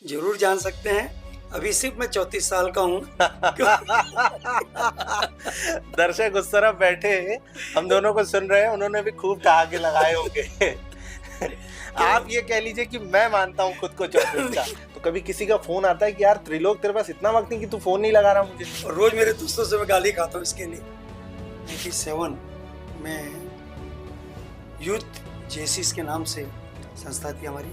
जरूर जान सकते हैं। अभी सिर्फ मैं 34 साल का हूँ। दर्शक उस तरफ बैठे हम दोनों को सुन रहे हैं, उन्होंने भी खूब ठहाके लगाए होंगे। आप ये कह लीजिए कि मैं मानता हूँ खुद को 34 का। तो कभी किसी का फोन आता है कि यार त्रिलोक तेरे पास इतना वक्त नहीं कि तू फोन नहीं लगा रहा मुझे? और रोज मेरे दोस्तों से मैं गाली खाता हूँ इसके लिए। 97 में यूथ जेसिस के नाम से संस्था थी हमारी,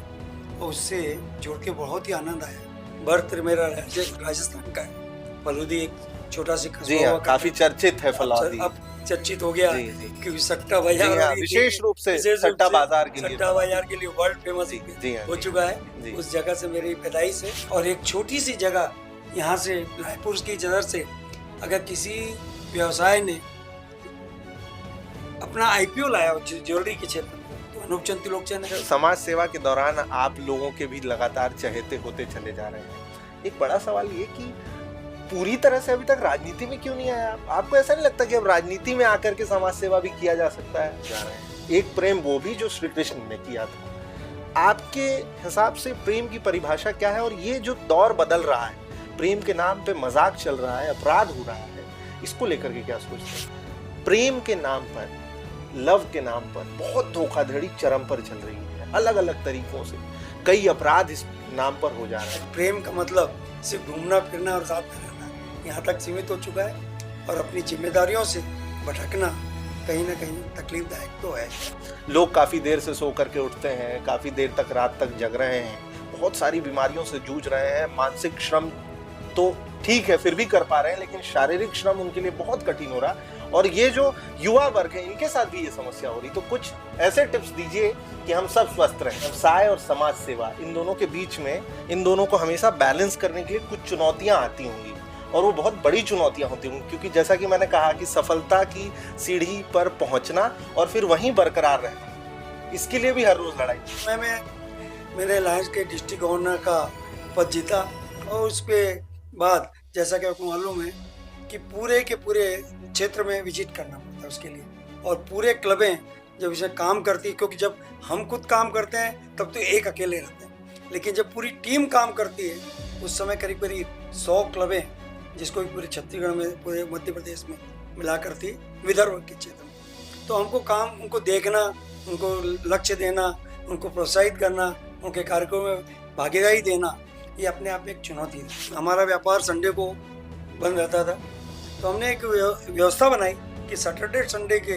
और उससे जुड़ के बहुत ही आनंद आया। बर्थ मेरा राजस्थान का है। फलूदी एक छोटा सा जी कस्बा हाँ, हुआ काफी चर्चित है फलौदी। अब चर्चित हो गया जी जी क्योंकि सट्टा जी बाजार हाँ, विशेष रूप से सट्टा बाजार के लिए सट्टा बाजार के लिए वर्ल्ड फेमस जी जी हाँ, हो जी चुका हाँ, है। जी। उस जगह से मेरी पैदाइश है। और एक छोटी सी जगह यहाँ से रायपुर की जगह से अगर किसी व्यवसाय ने अपना आईपीओ लाया ज्वेलरी के क्षेत्र में, तो अनूप चंद त्रिलोक चंद है। समाज सेवा के दौरान आप लोगों के भी लगातार चहेते होते चले जा रहे हैं। एक बड़ा सवाल ये कि पूरी तरह से अभी तक राजनीति में क्यों नहीं आया आप? आपको ऐसा नहीं लगता कि अब राजनीति में आकर के समाज सेवा भी किया जा सकता है? जा रहे हैं। एक प्रेम वो भी जो श्री कृष्ण ने किया था। आपके हिसाब से प्रेम की परिभाषा क्या है? और ये जो दौर बदल रहा है, प्रेम के नाम पे मजाक चल रहा है, अपराध हो रहा है, इसको लेकर के क्या सोचते हैं? प्रेम के नाम पर, लव के नाम पर बहुत धोखाधड़ी चरम पर चल रही है, अलग अलग तरीकों से कई अपराध इस नाम पर हो जा रहे हैं। प्रेम का मतलब सिर्फ घूमना फिरना और साथ में रहना यहाँ तक सीमित हो चुका है, और अपनी जिम्मेदारियों से भटकना कहीं ना कहीं तकलीफदायक तो है। लोग काफी देर से सो करके उठते हैं, काफी देर तक रात तक जग रहे हैं, बहुत सारी बीमारियों से जूझ रहे हैं। मानसिक श्रम तो ठीक है फिर भी कर पा रहे हैं, लेकिन शारीरिक श्रम उनके लिए बहुत कठिन हो रहा है। और ये जो युवा वर्ग है इनके साथ भी ये समस्या हो रही। तो कुछ ऐसे टिप्स दीजिए कि हम सब स्वस्थ रहें। व्यवसाय और समाज सेवा, इन दोनों के बीच में, इन दोनों को हमेशा बैलेंस करने के लिए कुछ चुनौतियां आती होंगी, और वो बहुत बड़ी चुनौतियां होती होंगी, क्योंकि जैसा कि मैंने कहा कि सफलता की सीढ़ी पर पहुंचना और फिर वहीं बरकरार रहना, इसके लिए भी हर रोज लड़ाई। मैं मेरे अलायंस के डिस्ट्रिक्ट गवर्नर का पद जीता, और उसके बाद जैसा कि आपको मालूम है कि पूरे के पूरे क्षेत्र में विजिट करना पड़ता है उसके लिए, और पूरे क्लबें जब इसे काम करती है, क्योंकि जब हम खुद काम करते हैं तब तो एक अकेले रहते हैं, लेकिन जब पूरी टीम काम करती है उस समय करीब करीब 100 क्लबें, जिसको पूरे छत्तीसगढ़ में, पूरे मध्य प्रदेश में मिला करती विदर्भ के क्षेत्र में, तो हमको काम, उनको देखना, उनको लक्ष्य देना, उनको प्रोत्साहित करना, उनके कार्यक्रमों में भागीदारी देना, ये अपने आप में एक चुनौती है। हमारा व्यापार संडे को बंद रहता था, तो हमने एक व्यवस्था बनाई कि सैटरडे संडे के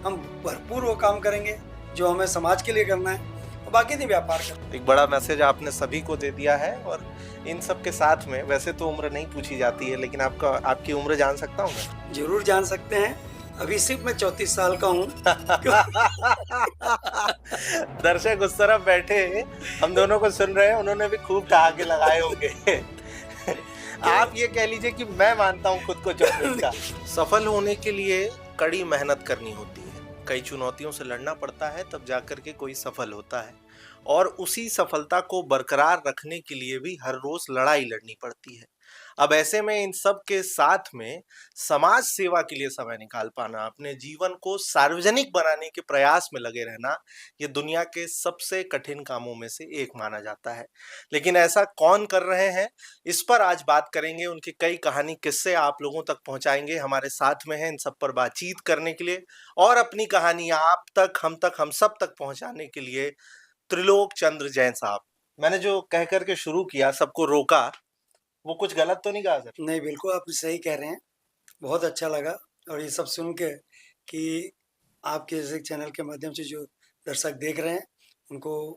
हम भरपूर वो काम करेंगे जो हमें समाज के लिए करना है, और बाकी दिन व्यापार करना। एक बड़ा मैसेज आपने सभी को दे दिया है। और इन सब के साथ में, वैसे तो उम्र नहीं पूछी जाती है, लेकिन आपकी उम्र जान सकता हूँ मैं? जरूर जान सकते हैं। अभी सिर्फ मैं 34 साल का हूँ। दर्शक उस तरफ बैठे हम दोनों को सुन रहे हैं, उन्होंने भी खूब ठहाके लगाए होंगे। आप ये कह लीजिए कि मैं मानता हूँ खुद को 34 का। सफल होने के लिए कड़ी मेहनत करनी होती है, कई चुनौतियों से लड़ना पड़ता है, तब जाकर के कोई सफल होता है। और उसी सफलता को बरकरार रखने के लिए भी हर रोज लड़ाई लड़नी पड़ती है। अब ऐसे में इन सब के साथ में समाज सेवा के लिए समय निकाल पाना, अपने जीवन को सार्वजनिक बनाने के प्रयास में लगे रहना, ये दुनिया के सबसे कठिन कामों में से एक माना जाता है। लेकिन ऐसा कौन कर रहे हैं, इस पर आज बात करेंगे। उनकी कई कहानी किस्से आप लोगों तक पहुंचाएंगे। हमारे साथ में हैं इन सब पर बातचीत करने के लिए और अपनी कहानी आप तक, हम सब तक पहुंचाने के लिए त्रिलोक चंद्र जैन साहब। मैंने जो कह करके शुरू किया, सबको रोका, वो कुछ गलत तो नहीं कहा सर? नहीं, बिल्कुल आप सही कह रहे हैं। बहुत अच्छा लगा, और ये सब सुन के कि आपके जैसे चैनल के माध्यम से जो दर्शक देख रहे हैं उनको,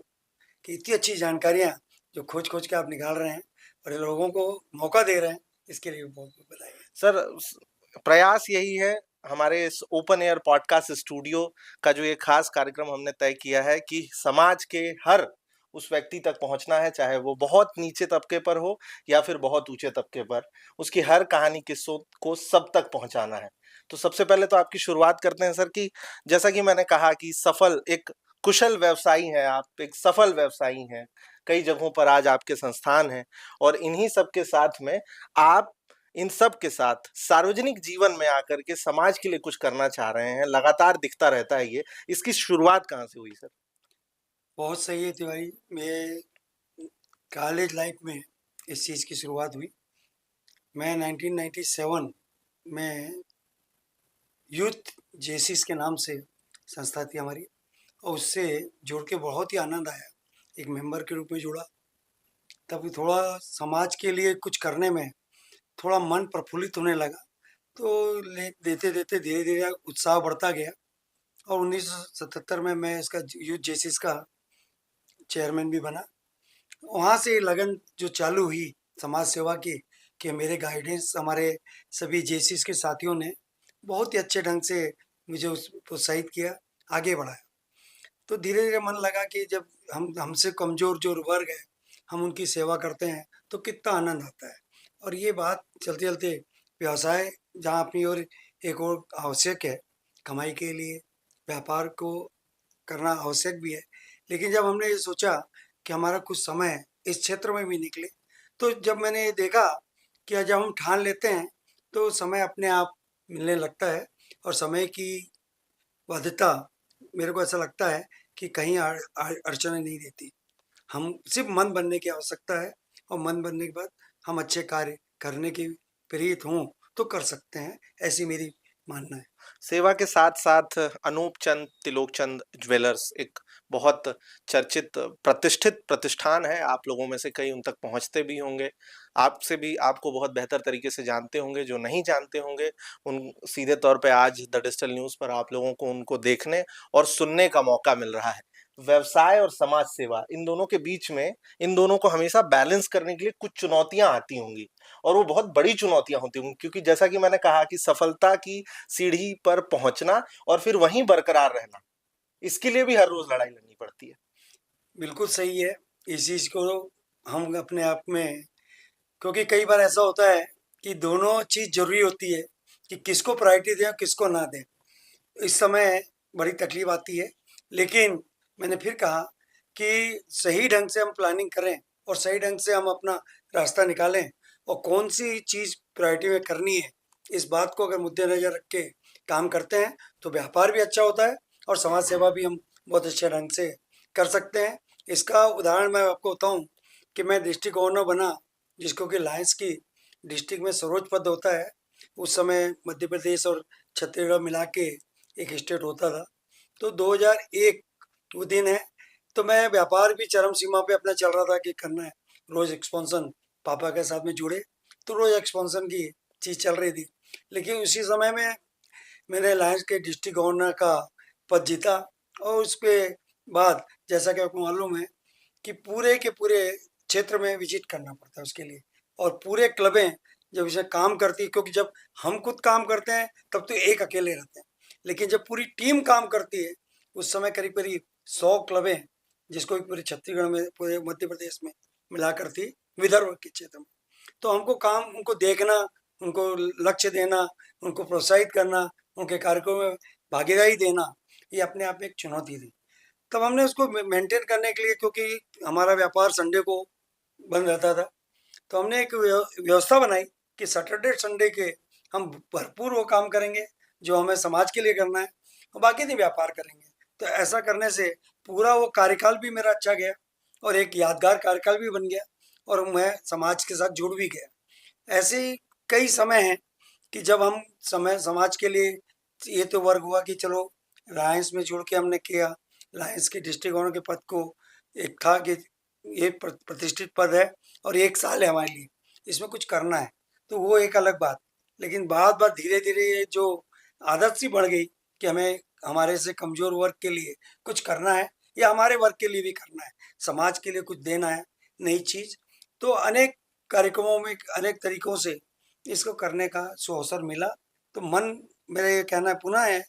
कि इतनी अच्छी जानकारियाँ जो खोज खोज के आप निकाल रहे हैं और ये लोगों को मौका दे रहे हैं, इसके लिए बहुत बहुत बधाई है। सर प्रयास यही है। हमारे इस ओपन एयर पॉडकास्ट स्टूडियो का जो एक खास कार्यक्रम हमने तय किया है कि समाज के हर उस व्यक्ति तक पहुंचना है, चाहे वो बहुत नीचे तबके पर हो या फिर बहुत ऊंचे तबके पर, उसकी हर कहानी किस्सों को सब तक पहुंचाना है। तो सबसे पहले तो आपकी शुरुआत करते हैं सर कि जैसा कि मैंने कहा कि सफल एक कुशल व्यवसायी हैं आप, एक सफल व्यवसायी हैं, कई जगहों पर आज आपके संस्थान हैं, और इन्हीं सब के साथ में आप इन सब के साथ सार्वजनिक जीवन में आकर के समाज के लिए कुछ करना चाह रहे हैं, लगातार दिखता रहता है ये। इसकी शुरुआत कहाँ से हुई सर? बहुत सही है तिवारी। मैं कॉलेज लाइफ में इस चीज़ की शुरुआत हुई। मैं 1997 में यूथ जेसिस के नाम से संस्था थी हमारी, और उससे जुड़ के बहुत ही आनंद आया। एक मेंबर के रूप में जुड़ा, तब थोड़ा समाज के लिए कुछ करने में थोड़ा मन प्रफुल्लित होने लगा। तो देते देते धीरे धीरे उत्साह बढ़ता गया, और 1977 में मैं इसका यूथ जेसिस का चेयरमैन भी बना। वहाँ से लगन जो चालू हुई समाज सेवा की, कि मेरे गाइडेंस हमारे सभी जेसिस के साथियों ने बहुत ही अच्छे ढंग से मुझे प्रोत्साहित किया, आगे बढ़ाया। तो धीरे धीरे मन लगा कि जब हमसे कमजोर जो वर्ग है, हम उनकी सेवा करते हैं तो कितना आनंद आता है। और ये बात चलते चलते व्यवसाय जहाँ अपनी ओर एक और आवश्यक है, कमाई के लिए व्यापार को करना आवश्यक भी है, लेकिन जब हमने ये सोचा कि हमारा कुछ समय इस क्षेत्र में भी निकले, तो जब मैंने ये देखा कि जब हम ठान लेते हैं तो समय अपने आप मिलने लगता है। और समय की बाध्यता, मेरे को ऐसा लगता है कि कहीं अड़चने नहीं देती। हम सिर्फ मन बनने की आवश्यकता है, और मन बनने के बाद हम अच्छे कार्य करने के प्रेरित हों तो कर सकते हैं, ऐसी मेरी मानना है। सेवा के साथ-साथ अनूप चंद त्रिलोक चंद ज्वेलर्स एक बहुत चर्चित प्रतिष्ठित प्रतिष्ठान है। आप लोगों में से कई उन तक पहुँचते भी होंगे। आपसे भी आपको बहुत बेहतर तरीके से जानते होंगे, जो नहीं जानते होंगे, उन सीधे तौर पे आज द डिजिटल न्यूज़ पर आप लोगों को उनको देखने और सुनने का मौका मिल रहा है। व्यवसाय और समाज सेवा, इन दोनों के बीच में, इन दोनों को हमेशा बैलेंस करने के लिए कुछ चुनौतियाँ आती होंगी, और वो बहुत बड़ी चुनौतियाँ होती होंगी, क्योंकि जैसा कि मैंने कहा कि सफलता की सीढ़ी पर पहुंचना और फिर वहीं बरकरार रहना, इसके लिए भी हर रोज लड़ाई लड़नी पड़ती है। बिल्कुल सही है। इस चीज़ को हम अपने आप में, क्योंकि कई बार ऐसा होता है कि दोनों चीज़ ज़रूरी होती है, कि किसको प्रायोरिटी दें और किसको ना दें। इस समय बड़ी तकलीफ आती है, लेकिन मैंने फिर कहा कि सही ढंग से हम प्लानिंग करें और सही ढंग से हम अपना रास्ता निकालें, और कौन सी चीज़ प्रायोरिटी में करनी है, इस बात को अगर मुद्देनज़र रख के काम करते हैं तो व्यापार भी अच्छा होता है और समाज सेवा भी हम बहुत अच्छे ढंग से कर सकते हैं। इसका उदाहरण मैं आपको बताऊं कि मैं डिस्ट्रिक्ट गवर्नर बना, जिसको कि लायंस की डिस्ट्रिक्ट में सर्वोच्च पद होता है। उस समय मध्य प्रदेश और छत्तीसगढ़ मिला के एक स्टेट होता था। तो 2001 वो दिन है, तो मैं व्यापार भी चरम सीमा पे अपना चल रहा था कि करना है, रोज एक्सपेंशन पापा के साथ में जुड़े, तो रोज एक्सपेंशन की चीज़ चल रही थी। लेकिन उसी समय में मैंने लायंस के डिस्ट्रिक्ट गवर्नर का पद जीता, और उसके बाद जैसा कि आपको मालूम है कि पूरे के पूरे क्षेत्र में विजिट करना पड़ता है उसके लिए, और पूरे क्लबें जब इसे काम करती है, क्योंकि जब हम खुद काम करते हैं तब तो एक अकेले रहते हैं, लेकिन जब पूरी टीम काम करती है उस समय करीब करीब 100 क्लबें, जिसको पूरे छत्तीसगढ़ में पूरे मध्य प्रदेश में मिलाकर थी, विदर्भ के क्षेत्र में। तो हमको काम उनको देखना, उनको लक्ष्य देना, उनको प्रोत्साहित करना, उनके कार्यक्रमों में भागीदारी देना, ये अपने आप में एक चुनौती थी। तब हमने उसको मेंटेन करने के लिए, क्योंकि हमारा व्यापार संडे को बंद रहता था, तो हमने एक व्यवस्था बनाई कि सैटरडे संडे के हम भरपूर वो काम करेंगे जो हमें समाज के लिए करना है, और बाकी दिन व्यापार करेंगे। तो ऐसा करने से पूरा वो कार्यकाल भी मेरा अच्छा गया, और एक यादगार कार्यकाल भी बन गया, और मैं समाज के साथ जुड़ भी गया। ऐसे ही कई समय हैं कि जब हम समय समाज के लिए, ये तो वर्ग हुआ कि चलो लायंस में जुड़ के हमने किया, लायंस के डिस्ट्रिक्ट ओनर के पद को, एक था कि ये प्रतिष्ठित पद है और 1 साल है हमारे लिए, इसमें कुछ करना है, तो वो एक अलग बात। लेकिन बात धीरे धीरे ये जो आदत सी बढ़ गई कि हमें हमारे से कमजोर वर्ग के लिए कुछ करना है, या हमारे वर्ग के लिए भी करना है, समाज के लिए कुछ देना है, नई चीज़, तो अनेक कार्यक्रमों में अनेक तरीकों से इसको करने का सुअवसर मिला। तो मन, मेरा ये कहना पुनः है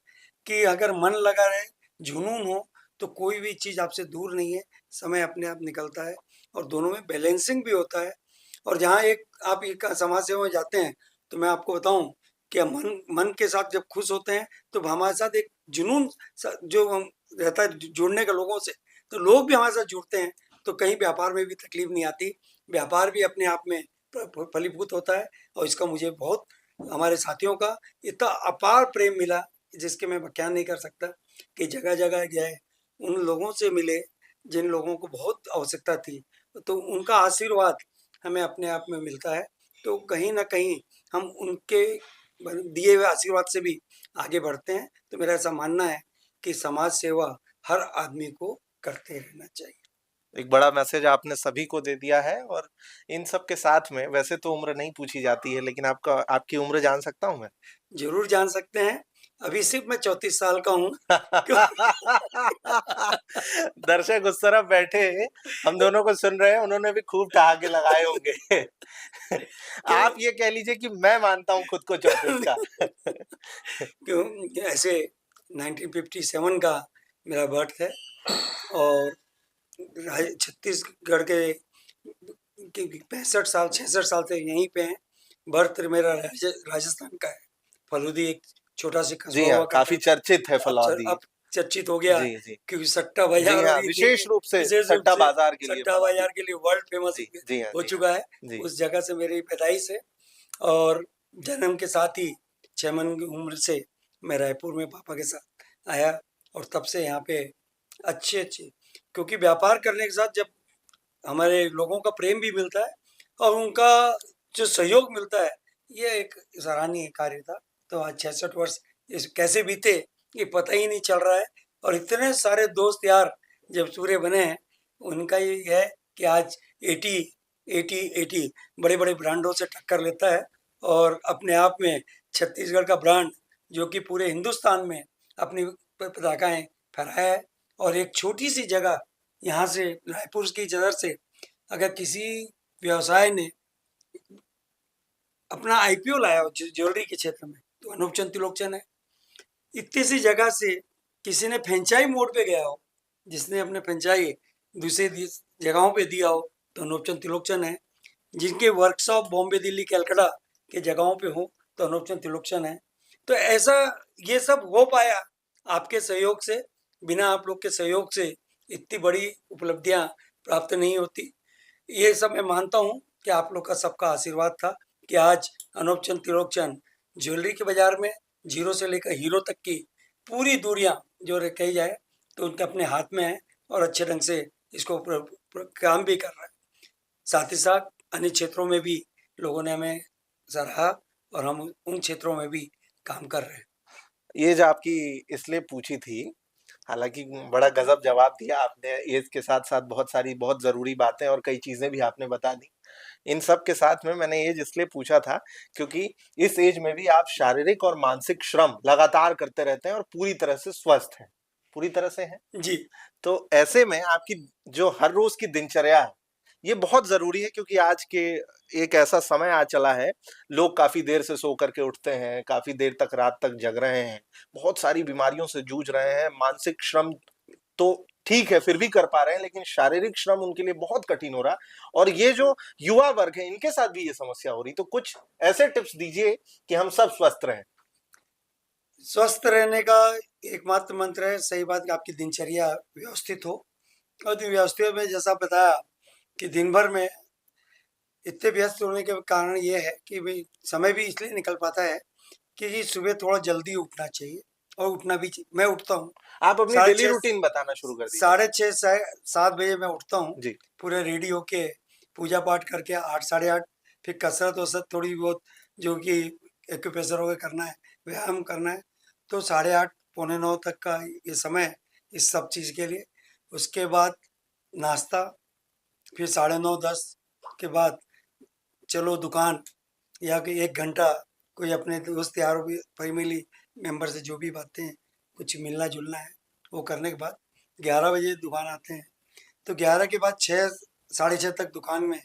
कि अगर मन लगा रहे, जुनून हो, तो कोई भी चीज़ आपसे दूर नहीं है, समय अपने आप निकलता है, और दोनों में बैलेंसिंग भी होता है। और जहाँ एक आप एक समाज सेवा में जाते हैं, तो मैं आपको बताऊं कि मन मन के साथ जब खुश होते हैं तो हमारे साथ एक जुनून जो रहता है जुड़ने का लोगों से, तो लोग भी हमारे साथ जुड़ते हैं, तो कहीं व्यापार में भी तकलीफ नहीं आती, व्यापार भी अपने आप में फलीभूत होता है। और इसका मुझे बहुत हमारे साथियों का इतना अपार प्रेम मिला, जिसके मैं बयान नहीं कर सकता, कि जगह जगह गए, उन लोगों से मिले जिन लोगों को बहुत आवश्यकता थी, तो उनका आशीर्वाद हमें अपने आप में मिलता है। तो कहीं न कहीं हम उनके दिए हुए आशीर्वाद से भी आगे बढ़ते हैं। तो मेरा ऐसा मानना है कि समाज सेवा हर आदमी को करते रहना चाहिए। एक बड़ा मैसेज आपने सभी को दे दिया है और इन सब के साथ में वैसे तो उम्र नहीं पूछी जाती है, लेकिन आपकी उम्र जान सकता हूँ मैं? ज़रूर जान सकते हैं। अभी सिर्फ़ मैं 34 साल का हूँ। क्यों दर्शक उस तरफ बैठे हम दोनों को सुन रहे हैं, उन्होंने भी खूब ठहाके लगाए होंगे। क्यों आप ये कह लीजिए कि मैं मानता हूँ खुद को 34 का। क्यों ऐसे 1957 का मेरा बर्थ है और छत्तीसगढ़ के 65 साल 66 साल से यहीं पे हैं। बर्थ मेरा राजस्थान का है। फलूदी एक छोटा सा जी कस्बा हाँ, हुआ करता काफ़ी था। चर्चित है फलौदी। अब चर्चित हो गया जी, जी। क्योंकि सट्टा जी बाजार और हाँ, ये विशेष रूप से विशेष रूप सट्टा से बाज़ार के लिए सट्टा फलौदी। बाजार के लिए वर्ल्ड फेमस जी, जी हाँ, हो जी हाँ। चुका है। जी, उस जगह से मेरी पैदाइश है और जन्म के साथ ही 6 मन की उम्र से मैं रायपुर में पापा के साथ आया और तब से यहाँ पे अच्छे-अच्छे क्योंकि व्यापार करने के साथ जब हमारे लोगों का प्रेम भी मिलता है और उनका जो सहयोग मिलता है, ये एक सराहनीय कार्य था। तो आज 66 वर्ष इस कैसे बीते ये पता ही नहीं चल रहा है और इतने सारे दोस्त यार जब पूरे बने हैं, उनका ये है कि आज 80, 80, 80 बड़े-बड़े ब्रांडों से टक्कर लेता है और अपने आप में छत्तीसगढ़ का ब्रांड जो कि पूरे हिंदुस्तान में अपनी पताकाएँ फहराया है और एक छोटी-सी जगह यहाँ से रायपुर की जगह से अगर किसी व्यवसाय ने अपना आईपीओ लाया हो ज्वेलरी के क्षेत्र में तो अनूप चंद त्रिलोकचन है। इतनी सी जगह से किसी ने फ्रेंचाइज मोड पे गया हो, जिसने अपने फ्रेंचाइज दूसरे जगहों पे दिया हो तो अनूप चंद त्रिलोकचन है। जिनके वर्कशॉप बॉम्बे दिल्ली कलकत्ता के जगहों पे हो तो अनूप चंद त्रिलोकचन है। तो ऐसा ये सब हो पाया आपके सहयोग से। बिना आप लोग के सहयोग से इतनी बड़ी उपलब्धियां प्राप्त नहीं होती। ये सब मैं मानता हूँ कि आप लोग का सबका आशीर्वाद था कि आज अनूप चंद त्रिलोकचन ज्वेलरी के बाजार में जीरो से लेकर हीरो तक की पूरी दूरियां जो कही जाए तो उनके अपने हाथ में है और अच्छे ढंग से इसको काम भी कर रहा है। साथ ही साथ अन्य क्षेत्रों में भी लोगों ने हमें सराहा और हम उन क्षेत्रों में भी काम कर रहे हैं। ये जो आपकी इसलिए पूछी थी, हालाँकि बड़ा गज़ब जवाब दिया आपने, ऐज के साथ-साथ बहुत सारी बहुत ज़रूरी बातें और कई चीज़ें भी आपने बता दी। इन सब के साथ में मैंने ऐज इसलिए पूछा था क्योंकि इस ऐज में भी आप शारीरिक और मानसिक श्रम लगातार करते रहते हैं और पूरी तरह से स्वस्थ हैं। पूरी तरह से हैं? जी। तो ऐसे में आपकी जो हर रोज़ की दिनचर्या है, ये बहुत ज़रूरी है क्योंकि आज के एक ऐसा समय आ चला है, लोग काफ़ी देर से सो कर के उठते हैं, काफ़ी देर तक रात तक जग रहे हैं, बहुत सारी बीमारियों से जूझ रहे हैं, मानसिक श्रम तो ठीक है, फिर भी कर पा रहे हैं, लेकिन शारीरिक श्रम उनके लिए बहुत कठिन हो रहा है और ये जो युवा वर्ग है, इनके साथ भी ये समस्या हो रही। तो कुछ ऐसे टिप्स दीजिए कि हम सब स्वस्थ रहें। स्वस्थ रहने का एकमात्र मंत्र है सही बात कि आपकी दिनचर्या व्यवस्थित हो और व्यवस्थित में जैसा बताया कि दिन भर में इतने व्यस्त होने के कारण ये है कि भाई समय भी इसलिए निकल पाता है कि सुबह थोड़ा जल्दी उठना चाहिए और उठना भी चाहिए। मैं उठता हूँ आप अपनी साढ़े डेली छः रूटीन बताना शुरू कर दीजिए। साढ़े छः से 7 बजे मैं उठता हूँ। जी, पूरे रेडी होके पूजा पाठ करके 8 साढ़े 8 फिर कसरत वसरत थोड़ी बहुत जो कि एक्यूप्रेशर वगैरह करना है, व्यायाम करना है। तो 8:30 पौने 9 तक का ये समय है इस सब चीज़ के लिए। उसके बाद नाश्ता, फिर 9:30 10 के बाद चलो दुकान या कि 1 घंटा कोई अपने दोस्त यारों भी फैमिली मेंबर से जो भी बातें कुछ मिलना-जुलना है, वो करने के बाद 11 बजे दुकान आते हैं। तो 11 के बाद 6 साढ़े 6 तक दुकान में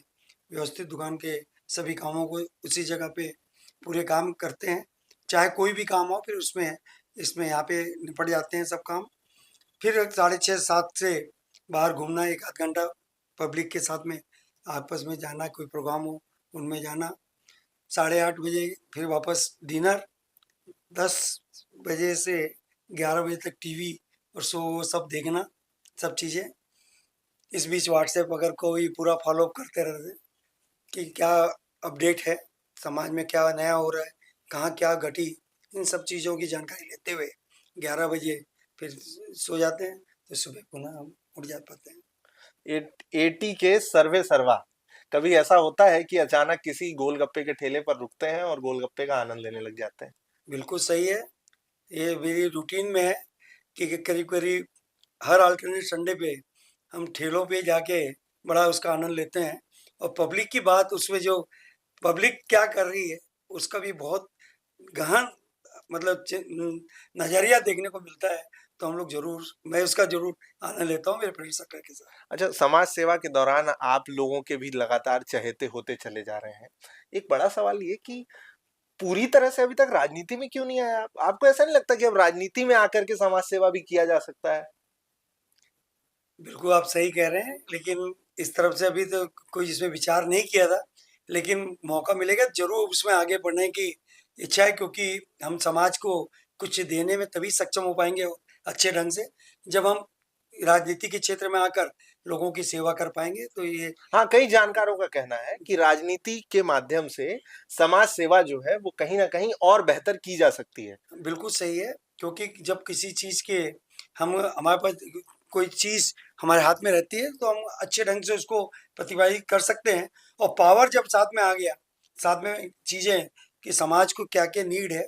व्यवस्थित दुकान के सभी कामों को उसी जगह पे पूरे काम करते हैं। चाहे कोई भी काम हो फिर उसमें इसमें यहाँ पे निपट जाते हैं सब काम। फिर साढ़े 6 7 से बाहर घूमना 1 आध घंटा पब्लिक के साथ में आपस में जाना, कोई प्रोग्राम हो उनमें जाना। 8:30 बजे फिर वापस डिनर, 10 बजे से 11 बजे तक टीवी और शो वो सब देखना, सब चीज़ें। इस बीच व्हाट्सएप अगर कोई पूरा फॉलो करते रहते हैं कि क्या अपडेट है, समाज में क्या नया हो रहा है, कहाँ क्या घटी, इन सब चीज़ों की जानकारी लेते हुए 11 बजे फिर सो जाते हैं, तो सुबह पुनः हम उठ जा पाते हैं। एटी के सर्वे सर्वा। कभी ऐसा होता है कि अचानक किसी गोलगप्पे के ठेले पर रुकते हैं और गोलगप्पे का आनंद लेने लग जाते हैं? बिल्कुल सही है। ये मेरी रूटीन में है कि करीब-करीब हर अल्टरनेट संडे पे हम ठेलों पे जाके बड़ा उसका आनंद लेते हैं और पब्लिक की बात उसमें जो पब्लिक क्या कर रही है, उसका भी बहुत गहन मतलब नज़रिया देखने को मिलता है। तो हम लोग ज़रूर मैं उसका ज़रूर आनंद लेता हूँ मेरे फ्रेंड सर्कल के साथ। अच्छा, समाज सेवा के दौरान आप लोगों के भी लगातार चहेते होते चले जा रहे हैं। एक बड़ा सवाल ये कि पूरी तरह से अभी तक राजनीति में क्यों नहीं आए आप? आपको ऐसा नहीं लगता कि अब राजनीति में आकर के समाज सेवा भी किया जा सकता है? बिल्कुल, आप सही कह रहे हैं, लेकिन इस तरफ से अभी तो कोई इसमें विचार नहीं किया था, लेकिन मौका मिलेगा ज़रूर उसमें आगे बढ़ने की इच्छा है क्योंकि हम समाज को कुछ देने में तभी सक्षम हो पाएँगे अच्छे ढंग से, जब हम राजनीति के क्षेत्र में आकर लोगों की सेवा कर पाएँगे, तो ये हाँ, कई जानकारों का कहना है कि राजनीति के माध्यम से समाज सेवा जो है वो कहीं न कहीं और बेहतर की जा सकती है। बिल्कुल सही है, क्योंकि जब किसी चीज़ के हम हमारे पास कोई चीज़ हमारे हाथ में रहती है, तो हम अच्छे ढंग से उसको प्रतिपादित कर सकते हैं और पावर जब साथ में आ गया, साथ में चीज़ें कि समाज को क्या-क्या नीड है,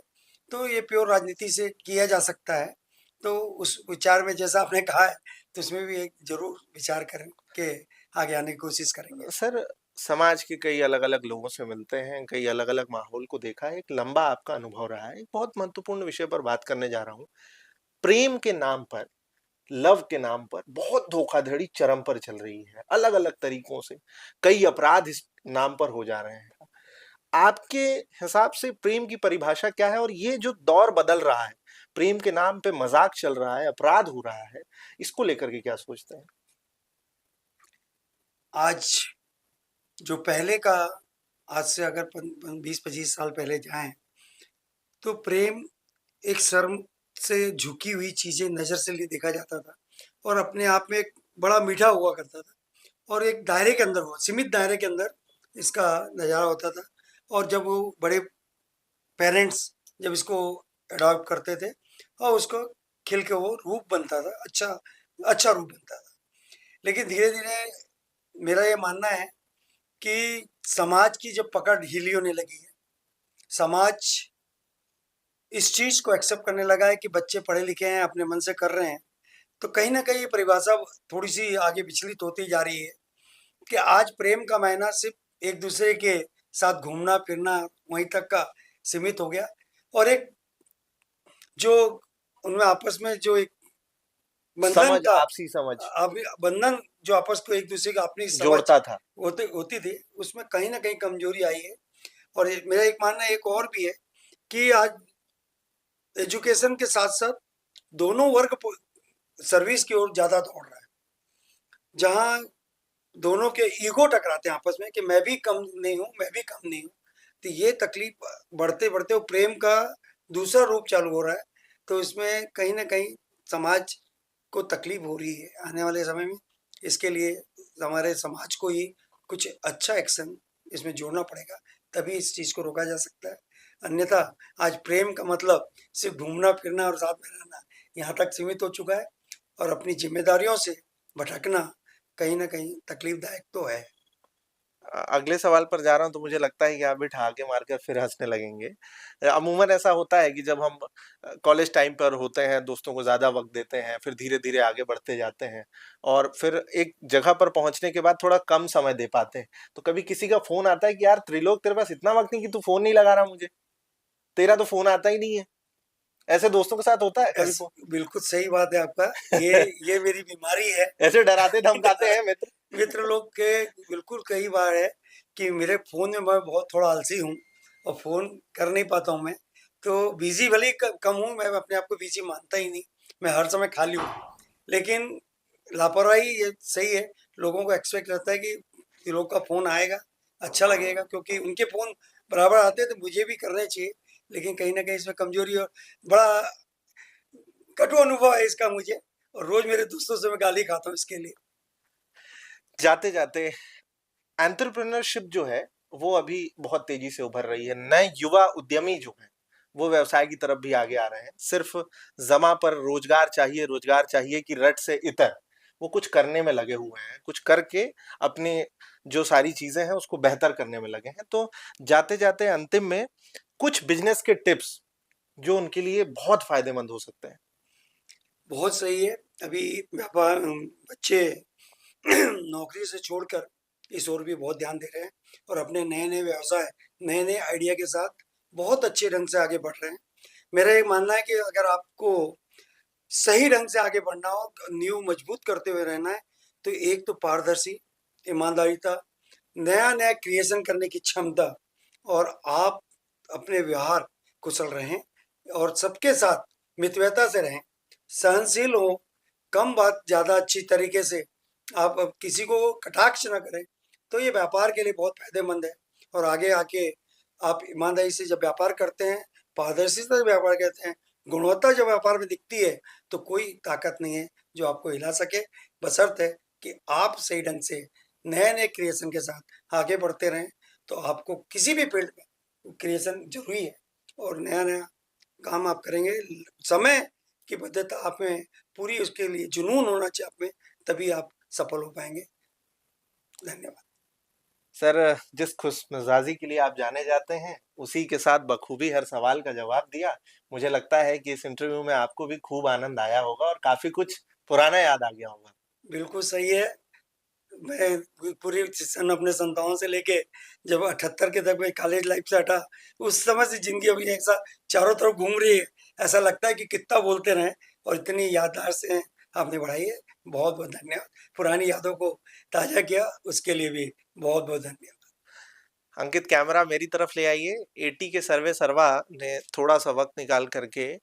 तो ये प्योर राजनीति से किया जा सकता है। तो उस विचार में जैसा आपने कहा है, तो उसमें भी एक ज़रूर विचार करके आगे आने की कोशिश करेंगे। सर, समाज के कई अलग-अलग लोगों से मिलते हैं, कई अलग-अलग माहौल को देखा है, एक लंबा आपका अनुभव रहा है। एक बहुत महत्वपूर्ण विषय पर बात करने जा रहा हूँ। प्रेम के नाम पर, लव के नाम पर बहुत धोखाधड़ी चरम पर चल रही है, अलग-अलग तरीकों से। कई अपराध इस नाम पर हो जा रहे हैं। आपके हिसाब से प्रेम की परिभाषा क्या है? और ये जो दौर बदल रहा है, प्रेम के नाम पे मज़ाक चल रहा है, अपराध हो रहा है, इसको लेकर के क्या सोचते हैं? आज जो पहले का आज से अगर 20-25 साल पहले जाएँ, तो प्रेम एक शर्म से झुकी हुई चीज़ें नज़र से ले देखा जाता था और अपने आप में एक बड़ा मीठा हुआ करता था और एक दायरे के अंदर हुआ, सीमित दायरे के अंदर इसका नज़ारा होता था और जब वो बड़े पेरेंट्स जब इसको अडॉप्ट करते थे और उसको खिल के वो रूप बनता था, अच्छा रूप बनता था। लेकिन धीरे-धीरे मेरा ये मानना है कि समाज की जब पकड़ ढीली होने लगी है, समाज इस चीज़ को एक्सेप्ट करने लगा है कि बच्चे पढ़े लिखे हैं, अपने मन से कर रहे हैं, तो कहीं न कहीं ये परिभाषा थोड़ी-सी आगे विचलित होती जा रही है कि आज प्रेम का मायना सिर्फ़ एक-दूसरे के साथ घूमना-फिरना वहीं तक का सीमित हो गया और एक जो उनमें आपस में जो एक बंधन समझ, था आपसी समझ अब बंधन जो आपस को एक-दूसरे का अपनी समझ जोड़ता था। होती थी, उसमें कहीं न कहीं कमज़ोरी आई है और मेरा एक मानना एक और भी है कि आज एजुकेशन के साथ-साथ दोनों वर्ग सर्विस की ओर ज़्यादा दौड़ रहा है। जहाँ दोनों के ईगो टकराते हैं आपस में कि मैं भी कम नहीं हूँ, मैं भी कम नहीं हूँ। तो ये तकलीफ बढ़ते-बढ़ते वो प्रेम का दूसरा रूप चालू हो रहा है। तो इसमें कहीं न कहीं समाज को तकलीफ हो रही है आने वाले समय में। इसके लिए हमारे समाज को ही कुछ अच्छा एक्शन इसमें जोड़ना पड़ेगा, तभी इस चीज़ को रोका जा सकता है। अन्यथा आज प्रेम का मतलब सिर्फ़ घूमना-फिरना और साथ में रहना, यहाँ तक सीमित हो चुका है और अपनी ज़िम्मेदारियों से भटकना कहीं न कहीं तकलीफ़दायक तो है। अगले सवाल पर जा रहा हूँ तो मुझे लगता है कि आप भी ठहाके मारकर फिर हँसने लगेंगे। अमूमन ऐसा होता है कि जब हम कॉलेज टाइम पर होते हैं, दोस्तों को ज़्यादा वक़्त देते हैं, फिर धीरे-धीरे आगे बढ़ते जाते हैं और फिर एक जगह पर पहुँचने के बाद थोड़ा कम समय दे पाते हैं। तो कभी किसी का फ़ोन आता है कि यार त्रिलोक, तेरे पास इतना वक़्त नहीं कि तू फ़ोन नहीं लगा रहा मुझे, तेरा तो फ़ोन आता ही नहीं है। ऐसे दोस्तों के साथ होता है कभी फ़ोन? बिल्कुल सही बात है आपका। ये मेरी बीमारी है। ऐसे डराते-धमकाते हैं मित्र? मित्र लोग के बिल्कुल कई बार है कि मेरे फ़ोन में मैं बहुत थोड़ा आलसी हूँ और फ़ोन कर नहीं पाता हूँ मैं। तो बिज़ी भले ही क कम हूँ, मैं अपने आप को बिज़ी मानता ही नहीं। मैं हर समय खाली हूँ। लेकिन लापरवाही ये सही है, लोगों को एक्सपेक्ट रहता है कि लोग का फ़ोन आएगा, अच्छा लगेगा क्योंकि उनके फ़ोन बराबर आते हैं तो मुझे भी करने चाहिए। लेकिन कहीं न कहीं इसमें कमज़ोरी और बड़ा कटु अनुभव है इसका मुझे और रोज़ मेरे दोस्तों से मैं गाली खाता हूँ इसके लिए। जाते-जाते एंटरप्रेन्योरशिप जो है, वो अभी बहुत तेजी से उभर रही है। नए युवा उद्यमी जो हैं, वो व्यवसाय की तरफ भी आगे आ रहे हैं। सिर्फ जमा पर रोजगार चाहिए की रट से इतर वो कुछ करने में लगे हुए हैं, कुछ करके अपनी जो सारी चीजें हैं उसको बेहतर करने में लगे हैं। तो जाते जाते अंतिम में कुछ बिजनेस के टिप्स जो उनके लिए बहुत फायदेमंद हो सकते हैं। बहुत सही है। अभी व्यापार बच्चे नौकरी से छोड़कर इस ओर भी बहुत ध्यान दे रहे हैं और अपने नए-नए व्यवसाय, नए-नए आइडिया के साथ बहुत अच्छे ढंग से आगे बढ़ रहे हैं। मेरा ये मानना है कि अगर आपको सही ढंग से आगे बढ़ना हो, नींव मजबूत करते हुए रहना है, तो एक तो पारदर्शी, ईमानदारिता, नया-नया क्रिएशन करने की क्षमता और आप अपने व्यवहार कुशल रहें और सबके साथ मितव्ययता से रहें, सहनशील हों, कम बात ज़्यादा अच्छी तरीके से आप अब किसी को कटाक्ष ना करें, तो ये व्यापार के लिए बहुत फ़ायदेमंद है और आगे आके आप ईमानदारी से जब व्यापार करते हैं, पारदर्शिता से व्यापार करते हैं, गुणवत्ता जब व्यापार में दिखती है, तो कोई ताकत नहीं है जो आपको हिला सके, बशर्ते कि आप सही ढंग से नए-नए क्रिएशन के साथ आगे बढ़ते रहें, तो आपको किसी भी फ़ील्ड में क्रिएशन ज़रूरी है और नया-नया काम आप करेंगे। समय की बद्धता आप में पूरी, उसके लिए जुनून होना चाहिए आप में, तभी आप सफल हो पाएँगे। धन्यवाद। सर, जिस खुशमिजाजी के लिए आप जाने जाते हैं, उसी के साथ बखूबी हर सवाल का जवाब दिया। मुझे लगता है कि इस इंटरव्यू में आपको भी खूब आनंद आया होगा और काफ़ी कुछ पुराना याद आ गया होगा। बिल्कुल सही है। मैं पूरी सन अपने 57 से लेके जब 78 के तक मैं कॉलेज लाइफ से हटा, उस समय से ज़िंदगी अभी ऐसा चारों तरफ घूम रही है। ऐसा लगता है कि कितना बोलते रहें और इतनी याददाश्त से आपने बढ़ाई है। बहुत-बहुत धन्यवाद। पुरानी यादों को ताज़ा किया, उसके लिए भी बहुत-बहुत धन्यवाद। अंकित, कैमरा मेरी तरफ ले आइए। एटी के सर्वे सर्वा ने थोड़ा-सा वक़्त निकाल कर के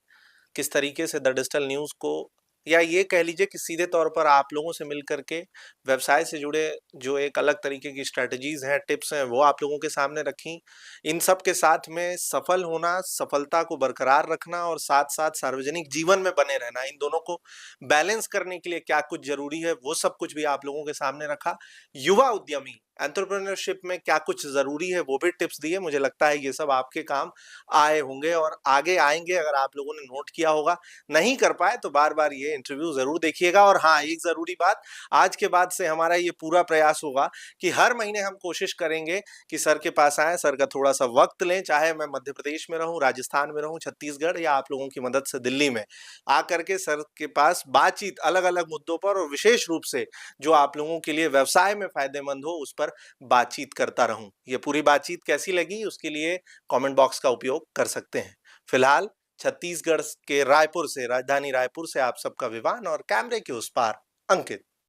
किस तरीके से द डिजिटल न्यूज़ को, या ये कह लीजिए कि सीधे तौर पर आप लोगों से मिल कर के व्यवसाय से जुड़े जो एक अलग तरीके की स्ट्रैटेजीज़ हैं, टिप्स हैं, वो आप लोगों के सामने रखीं। इन सब के साथ में सफल होना, सफलता को बरकरार रखना और साथ-साथ सार्वजनिक जीवन में बने रहना, इन दोनों को बैलेंस करने के लिए क्या कुछ ज़रूरी है, वो सब कुछ भी आप लोगों के सामने रखा। युवा उद्यमी एंटरप्रेन्योरशिप में क्या कुछ ज़रूरी है, वो भी टिप्स दिए। मुझे लगता है ये सब आपके काम आए होंगे और आगे आएँगे, अगर आप लोगों ने नोट किया होगा। नहीं कर पाए तो बार-बार ये इंटरव्यू ज़रूर देखिएगा। और हाँ, एक ज़रूरी बात, आज के बाद से हमारा ये पूरा प्रयास होगा कि हर महीने हम कोशिश करेंगे कि सर के पास आएँ, सर का थोड़ा-सा वक़्त लें, चाहे मैं मध्य प्रदेश में रहूँ, राजस्थान में रहूँ, छत्तीसगढ़ या आप लोगों की मदद से दिल्ली में, आकर के सर के पास बातचीत अलग-अलग मुद्दों पर और विशेष रूप से जो आप लोगों के लिए व्यवसाय में फ़ायदेमंद हो, उस पर बातचीत करता रहूँ। ये पूरी बातचीत कैसी लगी, उसके लिए कमेंट बॉक्स का उपयोग कर सकते हैं। फिलहाल छत्तीसगढ़ के रायपुर से, राजधानी रायपुर से आप सबका विवान और कैमरे के उस पार अंकित।